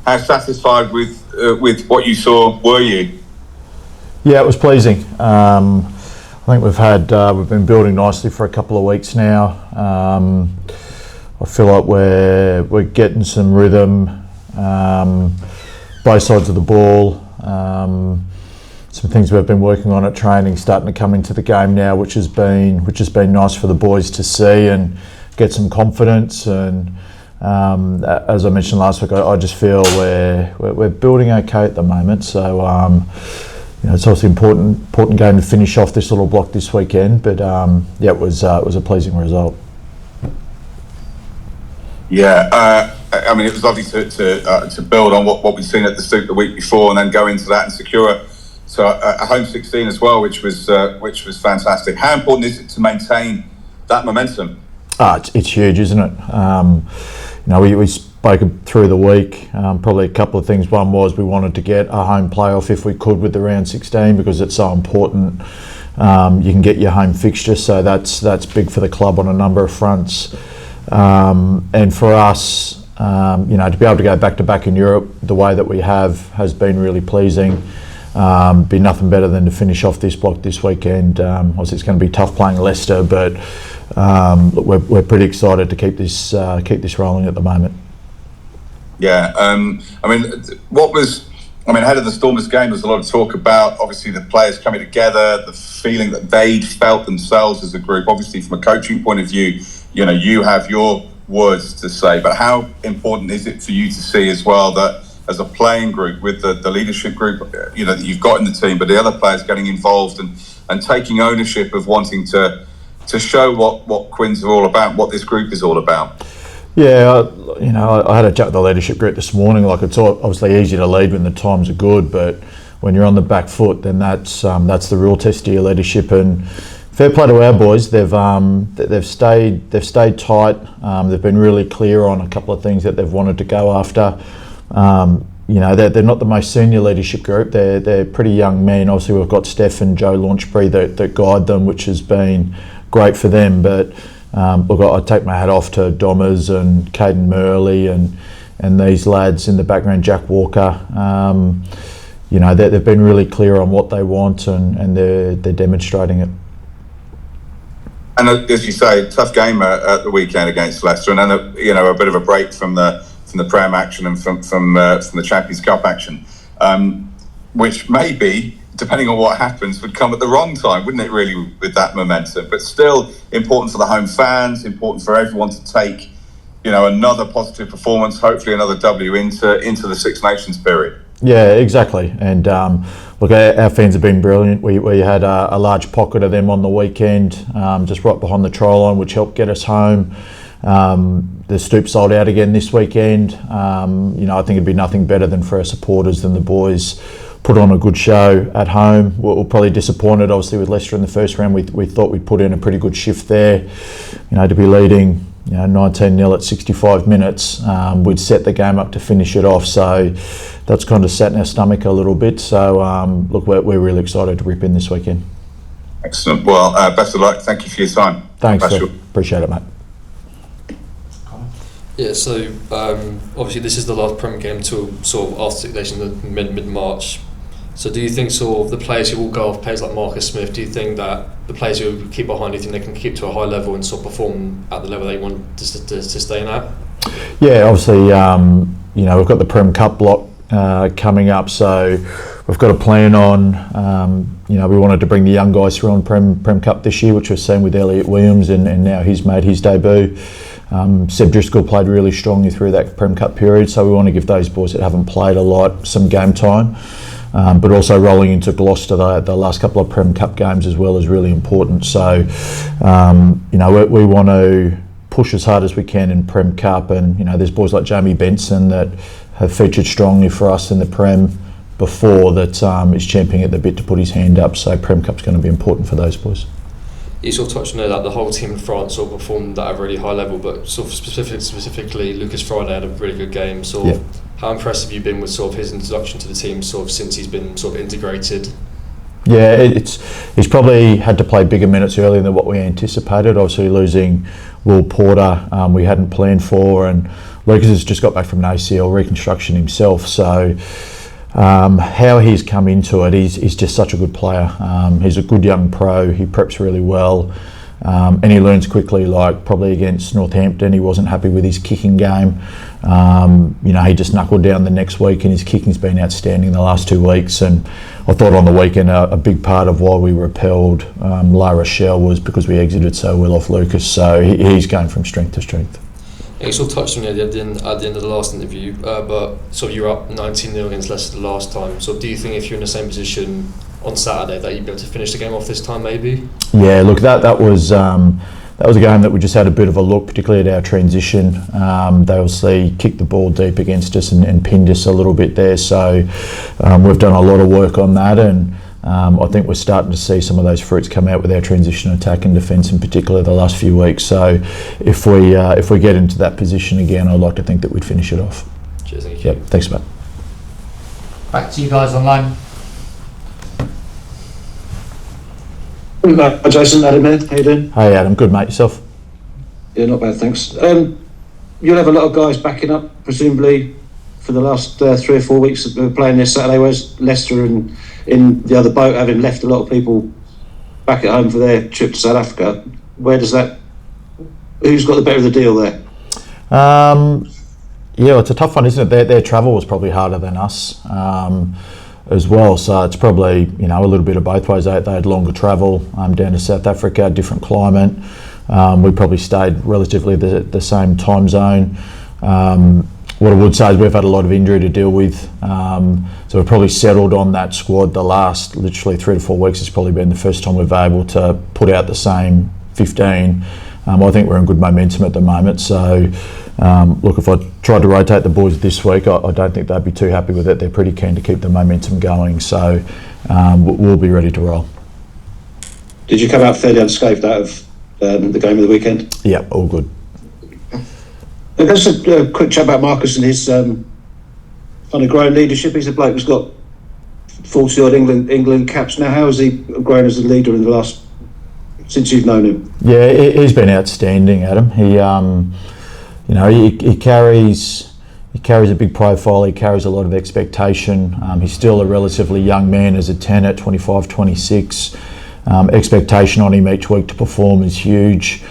how satisfied with what you saw were you? Yeah, it was pleasing. I think we've been building nicely for a couple of weeks now. I feel like we're getting some rhythm, both sides of the ball. Some things we've been working on at training starting to come into the game now, which has been nice for the boys to see and get some confidence. And as I mentioned last week, I just feel we're building okay at the moment. So it's obviously important game to finish off this little block this weekend. But it was a pleasing result. Yeah, I mean, it was lovely to build on what we've seen at the Stoop the week before, and then go into that and secure a home 16 as well, which was fantastic. How important is it to maintain that momentum? It's huge, isn't it? We spoke through the week. Probably a couple of things. One was we wanted to get a home playoff if we could with the round 16 because it's so important. You can get your home fixture, so that's big for the club on a number of fronts. And for us, to be able to go back to back in Europe the way that we has been really pleasing. Be nothing better than to finish off this block this weekend. Obviously, it's going to be tough playing Leicester, but we're pretty excited to keep this rolling at the moment. Yeah, ahead of the Stormers game, there's a lot of talk about obviously the players coming together, the feeling that they'd felt themselves as a group. Obviously, from a coaching point of view, you have your words to say, but how important is it for you to see as well that as a playing group with the leadership group, that you've got in the team, but the other players getting involved and taking ownership of wanting to show what Quins are all about, what this group is all about? Yeah, I had a chat with the leadership group this morning. Like, it's obviously easy to lead when the times are good, but when you're on the back foot, then that's the real test of your leadership. And fair play to our boys. They've stayed tight. They've been really clear on a couple of things that they've wanted to go after. They're not the most senior leadership group. They're pretty young men. Obviously, we've got Steph and Joe Launchbury that guide them, which has been great for them. But I take my hat off to Domers and Caden Murley and these lads in the background, Jack Walker. They've been really clear on what they want and they're demonstrating it. And as you say, tough game at the weekend against Leicester, and then a bit of a break from the Prem action and from the Champions Cup action, which maybe, depending on what happens, would come at the wrong time, wouldn't it? Really, with that momentum, but still important for the home fans, important for everyone to take, another positive performance, hopefully another W into the Six Nations period. Yeah, exactly. And look, our fans have been brilliant. We had a large pocket of them on the weekend, just right behind the try line, which helped get us home. The Stoop sold out again this weekend. I think it'd be nothing better than for our supporters than the boys put on a good show at home. We're probably disappointed, obviously, with Leicester in the first round. We thought we'd put in a pretty good shift there. To be leading 19-0 at 65 minutes, we'd set the game up to finish it off. So that's kind of sat in our stomach a little bit. So look, we're really excited to rip in this weekend. Excellent. Well, best of luck. Thank you for your time. Thanks. Appreciate it, mate. Yeah, so obviously this is the last Prem game till sort of after Six Nations mid-March. So do you think sort of the players who will go off, players like Marcus Smith, do you think that the players who keep behind, do you think they can keep to a high level and sort of perform at the level they want to stay in at? Yeah, obviously, we've got the Prem Cup block coming up, so we've got a plan on, we wanted to bring the young guys through on Prem Cup this year, which we've seen with Elliot Williams, and now he's made his debut. Seb Driscoll played really strongly through that Prem Cup period, so we want to give those boys that haven't played a lot some game time. But also rolling into Gloucester, the last couple of Prem Cup games as well is really important. So, we want to push as hard as we can in Prem Cup, and there's boys like Jamie Benson that have featured strongly for us in the Prem before that is championing at the bit to put his hand up. So Prem Cup's going to be important for those boys. You sort of touched on there that the whole team in France sort of performed at a really high level, but sort of specifically Lucas Friday had a really good game. Sort of, how impressed have you been with sort of his introduction to the team sort of since he's been sort of integrated? Yeah, he's probably had to play bigger minutes earlier than what we anticipated. Obviously losing Will Porter, we hadn't planned for, and Lucas has just got back from an ACL reconstruction himself. So how he's come into it, he's just such a good player. He's a good young pro. He preps really well. And he learns quickly. Like probably against Northampton, he wasn't happy with his kicking game. He just knuckled down the next week, and his kicking's been outstanding the last 2 weeks. And I thought on the weekend a big part of why we repelled La Rochelle was because we exited so well off Lucas. So he's going from strength to strength. Yeah, you sort of touched on it at the end of the last interview, but so you were up 19-0 against Leicester the last time. So do you think if you're in the same position on Saturday that you'd be able to finish the game off this time maybe? Yeah, look, that was a game that we just had a bit of a look, particularly at our transition. They obviously kicked the ball deep against us and pinned us a little bit there. So we've done a lot of work on that, and I think we're starting to see some of those fruits come out with our transition attack and defence in particular the last few weeks. So if we get into that position again, I'd like to think that we'd finish it off. Cheers, thank you. Yep, thanks, mate. Back to you guys online. Jason, Adam here. How you doing? Hey Adam, good mate, yourself? Yeah, not bad, thanks. You'll have a lot of guys backing up, presumably, for the last 3 or 4 weeks that were playing this Saturday, whereas Leicester and in the other boat, having left a lot of people back at home for their trip to South Africa. Who's got the better of the deal there? Yeah, it's a tough one, isn't it? Their travel was probably harder than us. As well, so it's probably a little bit of both ways. They had longer travel down to South Africa, different climate. We probably stayed relatively the same time zone. What I would say is we've had a lot of injury to deal with, so we've probably settled on that squad. The last literally 3 to 4 weeks has probably been the first time we've been able to put out the same 15. I think we're in good momentum at the moment. So look, if I tried to rotate the boys this week, I don't think they'd be too happy with it. They're pretty keen to keep the momentum going, so we'll be ready to roll. Did you come out fairly unscathed out of the game of the weekend? Yeah, all good. Just a quick chat about Marcus and his kind of growing leadership. He's a bloke who's got 40 odd England caps now. How has he grown as a leader in the last, since you've known him? Yeah, he's been outstanding, Adam. He carries a big profile. He carries a lot of expectation. He's still a relatively young man as a 10 at 25, 26. Expectation on him each week to perform is huge.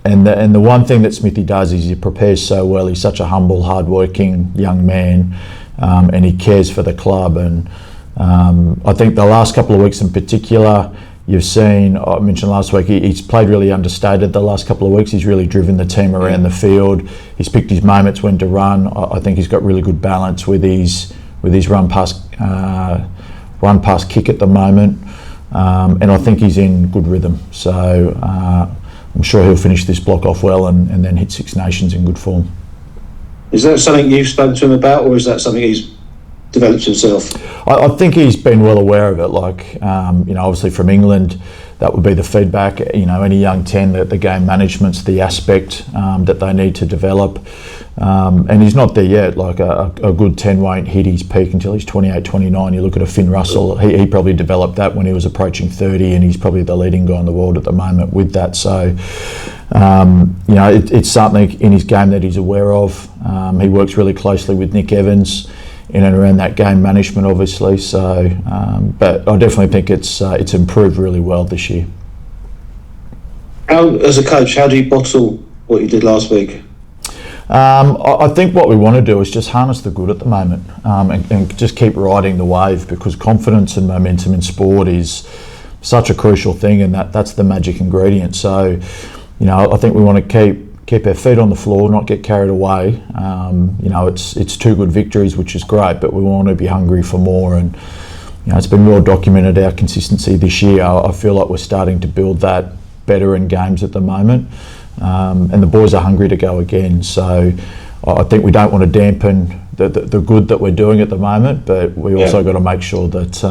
And the one thing that Smithy does is he prepares so well. He's such a humble, hard-working young man, and he cares for the club. And I think the last couple of weeks in particular, you've seen, I mentioned last week, he's played really understated the last couple of weeks. He's really driven the team around the field. He's picked his moments when to run. I think he's got really good balance with his run past kick at the moment, and I think he's in good rhythm. So I'm sure he'll finish this block off well and then hit Six Nations in good form. Is that something you've spoken to him about, or is that something he's developed himself? I think he's been well aware of it. Like, obviously from England, that would be the feedback. Any young 10, that the game management's the aspect that they need to develop. And he's not there yet. Like a good 10 won't hit his peak until he's 28, 29. You look at a Finn Russell, he probably developed that when he was approaching 30, and he's probably the leading guy in the world at the moment with that. So, it's something in his game that he's aware of. He works really closely with Nick Evans in and around that game management, obviously. So, but I definitely think it's improved really well this year. As a coach, how do you bottle what you did last week? I think what we want to do is just harness the good at the moment, and just keep riding the wave, because confidence and momentum in sport is such a crucial thing, and that's the magic ingredient. So, I think we want to keep our feet on the floor, not get carried away. It's 2 good victories, which is great, but we want to be hungry for more. And it's been well documented, our consistency this year. I feel like we're starting to build that better in games at the moment. And the boys are hungry to go again. So I think we don't want to dampen the good that we're doing at the moment, but we also got to make sure that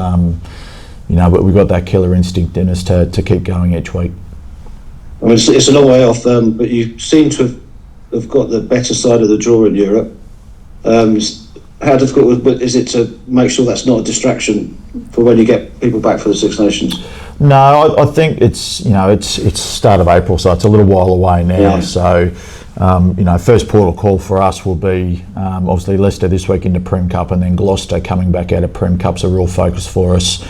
but we've got that killer instinct in us to keep going each week. I mean, it's a long way off, but you seem to have got the better side of the draw in Europe. how difficult is it to make sure that's not a distraction for when you get people back for the Six Nations? No, I think it's start of April, so it's a little while away now. Yeah. So, first port of call for us will be obviously Leicester this week into Prem Cup, and then Gloucester coming back out of Prem Cup's a real focus for us.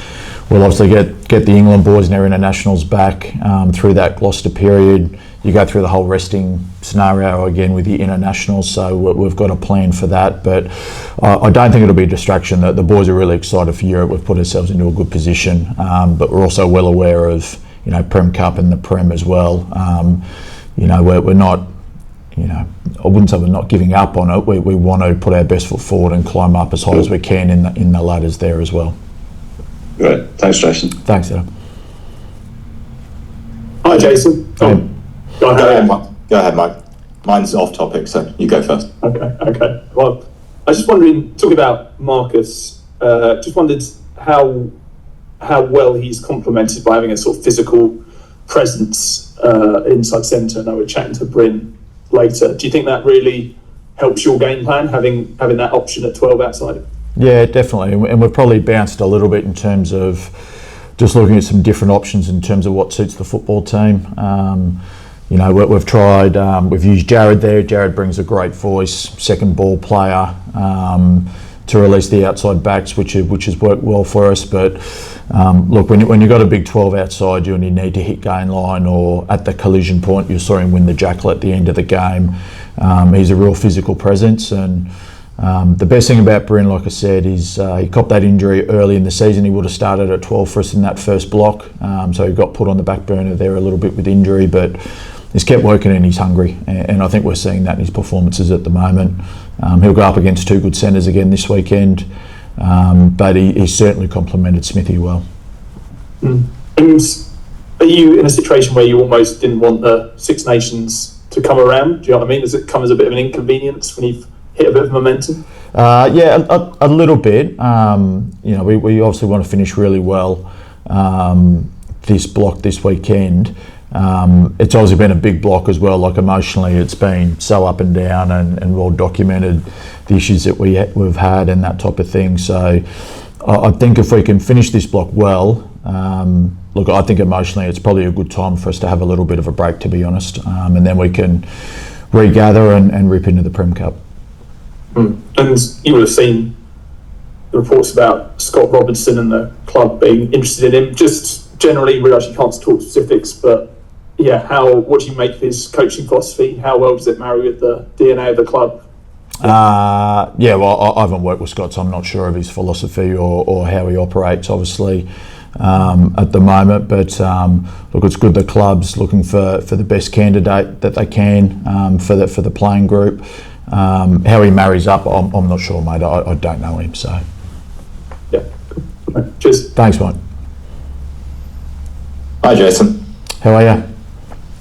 We'll obviously get the England boys and their internationals back through that Gloucester period. You go through the whole resting scenario again with the internationals, so we've got a plan for that. But I don't think it'll be a distraction. The boys are really excited for Europe. We've put ourselves into a good position, but we're also well aware of Prem Cup and the Prem as well. We're not. I wouldn't say we're not giving up on it. We want to put our best foot forward and climb up as high as we can in the ladders there as well. Great, thanks, Jason. Thanks, Adam. Hi, Jason. Hey. Go ahead. Go ahead, Mike. Mine's off topic, so you go first. Okay. Well, I was just wondering, talking about Marcus, just wondered how well he's complemented by having a sort of physical presence inside centre. And I was chatting to Bryn later. Do you think that really helps your game plan, having that option at 12 outside? Yeah, definitely. And we've probably bounced a little bit in terms of just looking at some different options in terms of what suits the football team. We've tried, we've used Jared there. Jared brings a great voice, second ball player to release the outside backs, which has worked well for us. But look, when you've got a big 12 outside you and you need to hit gain line or at the collision point, you saw him win the jackal at the end of the game. He's a real physical presence, and the best thing about Bryn, like I said, is he copped that injury early in the season. He would have started at 12 for us in that first block, so he got put on the back burner there a little bit with injury, but he's kept working and he's hungry, and I think we're seeing that in his performances at the moment. He'll go up against two good centres again this weekend, but he certainly complemented Smithy well. And are you in a situation where you almost didn't want the Six Nations to come around? Do you know what I mean? Does it come as a bit of an inconvenience when you've hit a bit of momentum? A little bit. We obviously want to finish really well this block this weekend. It's obviously been a big block as well. Like emotionally, it's been so up and down, and well documented the issues that we've had and that type of thing. So I think if we can finish this block well, I think emotionally it's probably a good time for us to have a little bit of a break, to be honest, and then we can regather and rip into the Prem Cup. And you would have seen the reports about Scott Robinson and the club being interested in him. Just generally, realise you can't talk specifics, but what do you make of his coaching philosophy? How well does it marry with the DNA of the club? I haven't worked with Scott, so I'm not sure of his philosophy or how he operates, obviously, at the moment. But it's good the club's looking for the best candidate that they can for the playing group. How he marries up, I'm not sure, mate. I don't know him, so. Yeah. Okay. Cheers. Thanks, mate. Hi, Jason. How are you?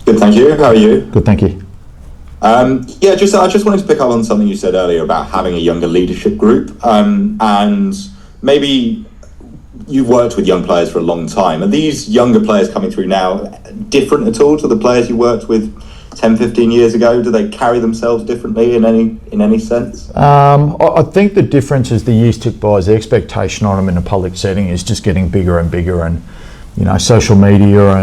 Good, thank you. How are you? Good, thank you. I just wanted to pick up on something you said earlier about having a younger leadership group, and maybe you've worked with young players for a long time. Are these younger players coming through now different at all to the players you worked with 10, 15 years ago? Do they carry themselves differently in any sense? I think the difference as the years tick by is the expectation on them in a public setting is just getting bigger and bigger, and social media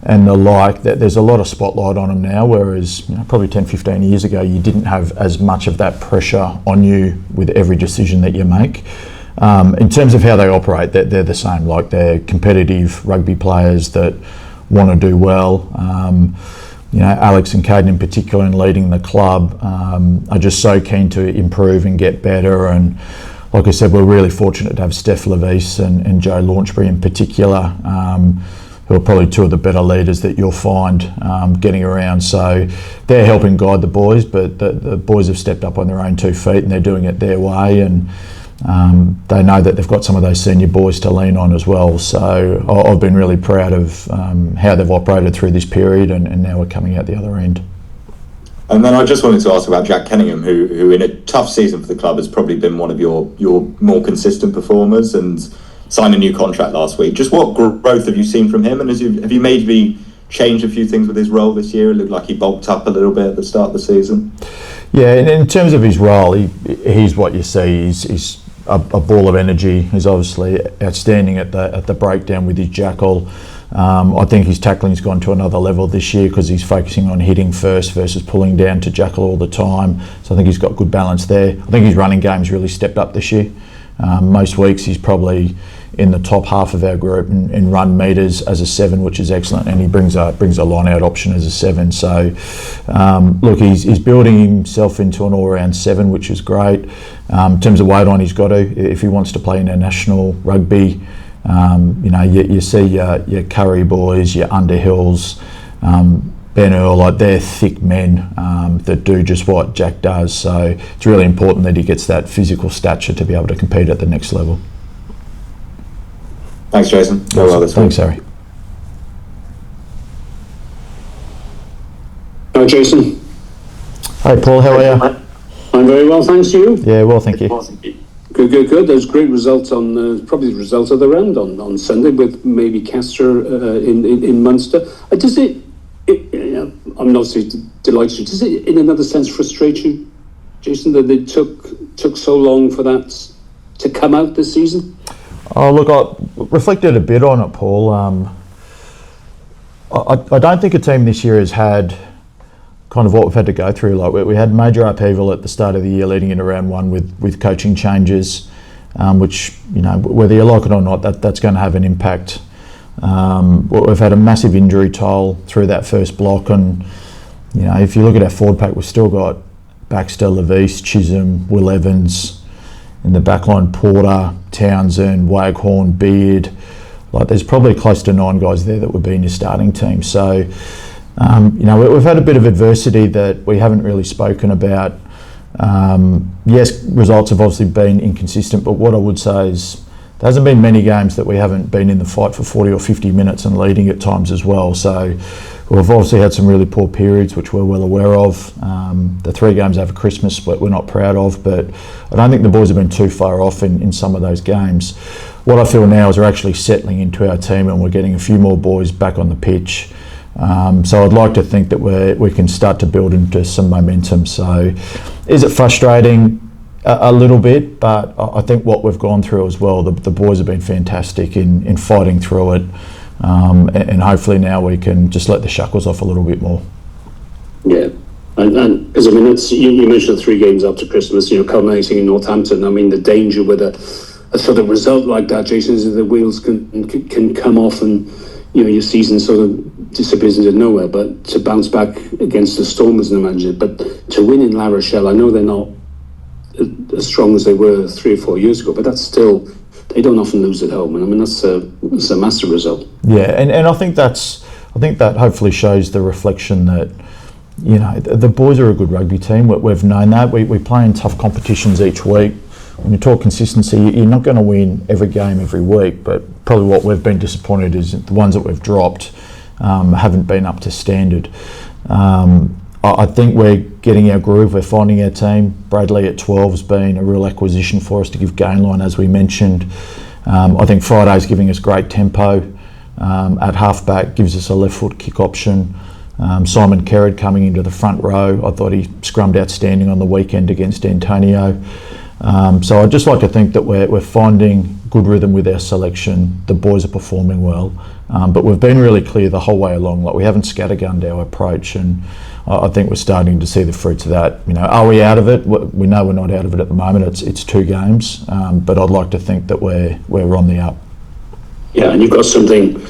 and the like, that there's a lot of spotlight on them now, whereas probably 10, 15 years ago you didn't have as much of that pressure on you with every decision that you make. In terms of how they operate, they're the same. Like, they're competitive rugby players that want to do well. Alex and Caden in particular, in leading the club, are just so keen to improve and get better. And like I said, we're really fortunate to have Steph Levis and Joe Launchbury in particular, who are probably two of the better leaders that you'll find getting around. So they're helping guide the boys, but the boys have stepped up on their own 2 feet and they're doing it their way. And they know that they've got some of those senior boys to lean on as well. So I've been really proud of how they've operated through this period, and now we're coming out the other end. And then I just wanted to ask about Jack Kenningham, who in a tough season for the club has probably been one of your more consistent performers and signed a new contract last week. Just what growth have you seen from him, and have you maybe changed a few things with his role this year? It looked like he bulked up a little bit at the start of the season. Yeah, in terms of his role, he's what you see. He's a ball of energy. He's obviously outstanding at the breakdown with his jackal. I think his tackling's gone to another level this year because he's focusing on hitting first versus pulling down to jackal all the time. So I think he's got good balance there. I think his running game's really stepped up this year. Most weeks he's probably in the top half of our group in run meters as a 7, which is excellent, and he brings a line out option as a 7. So look, he's building himself into an all-round 7, which is great. In terms of weight on, he's got to, if he wants to play international rugby. You see your Curry boys, your Underhills, Ben Earl, like they're thick men that do just what Jack does. So it's really important that he gets that physical stature to be able to compete at the next level. Thanks, Jason. Go well this week. Thanks, Harry. Hi, Jason. Hey, Paul, how are you? I'm very well, thanks. You? Yeah, well, thank you. Good. There's great results on probably the result of the round on Sunday with maybe Castor in Munster. Does it? I'm not so delighted. Does it, in another sense, frustrate you, Jason, that they took so long for that to come out this season? Oh, look, I reflected a bit on it, Paul. I don't think a team this year has had kind of what we've had to go through. Like we had major upheaval at the start of the year leading into round 1 with coaching changes, which, whether you like it or not, that's going to have an impact. We've had a massive injury toll through that first block, and if you look at our forward pack, we've still got Baxter, Levis, Chisholm, Will Evans. In the backline, Porter, Townsend, Waghorn, Beard. Like there's probably close to 9 guys there that would be in your starting team. So, we've had a bit of adversity that we haven't really spoken about. Yes, results have obviously been inconsistent, but what I would say is there hasn't been many games that we haven't been in the fight for 40 or 50 minutes and leading at times as well. So we've obviously had some really poor periods, which we're well aware of. The 3 games over Christmas, we're not proud of, but I don't think the boys have been too far off in some of those games. What I feel now is we're actually settling into our team and we're getting a few more boys back on the pitch. So I'd like to think that we can start to build into some momentum. So is it frustrating? A little bit, but I think what we've gone through as well, the boys have been fantastic in fighting through it, and hopefully now we can just let the shackles off a little bit more. Yeah, and because you mentioned 3 games after Christmas, culminating in Northampton. I mean, the danger with a sort of result like that, Jason, is that the wheels can come off and your season sort of disappears into nowhere. But to bounce back against the Storm as an manager, but to win in La Rochelle, I know they're not as strong as they were 3 or 4 years ago, but that's still, they don't often lose at home, and that's a massive result. Yeah, and I think that hopefully shows the reflection that the boys are a good rugby team. We've known that. We play in tough competitions each week. When you talk consistency, you're not going to win every game every week, but probably what we've been disappointed is the ones that we've dropped haven't been up to standard. I think we're getting our groove, we're finding our team. Bradley at 12 has been a real acquisition for us to give gain line, as we mentioned. I think Friday's giving us great tempo. At halfback gives us a left foot kick option. Simon Kerrod coming into the front row, I thought he scrummed outstanding on the weekend against Antonio. So I'd just like to think that we're finding good rhythm with our selection. The boys are performing well, but we've been really clear the whole way along. Like we haven't scattergunned our approach, and I think we're starting to see the fruits of that. Are we out of it? We know we're not out of it at the moment. It's 2 games, but I'd like to think that we're on the up. Yeah, and you've got something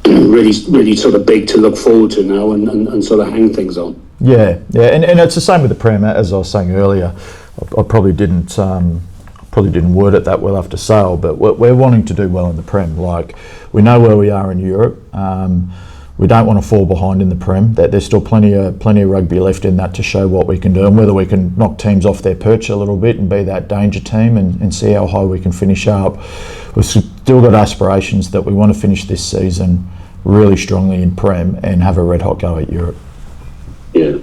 really sort of big to look forward to now and sort of hang things on. Yeah, and it's the same with the Prem, as I was saying earlier. I probably didn't word it that well after sale, but we're wanting to do well in the Prem. Like we know where we are in Europe. We don't want to fall behind in the Prem. There's still plenty of rugby left in that to show what we can do, and whether we can knock teams off their perch a little bit and be that danger team and see how high we can finish up. We've still got aspirations that we want to finish this season really strongly in Prem and have a red hot go at Europe. Yeah,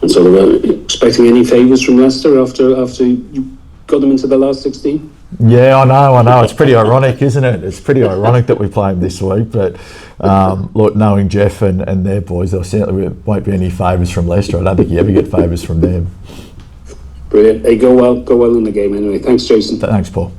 and sort of expecting any favours from Leicester after you got them into the last 16? Yeah, I know. It's pretty ironic, isn't it? It's pretty ironic that we play them this week. But look, knowing Jeff and their boys, there certainly won't be any favours from Leicester. I don't think you ever get favours from them. Brilliant. Hey, go well in the game anyway. Thanks, Jason. Thanks, Paul.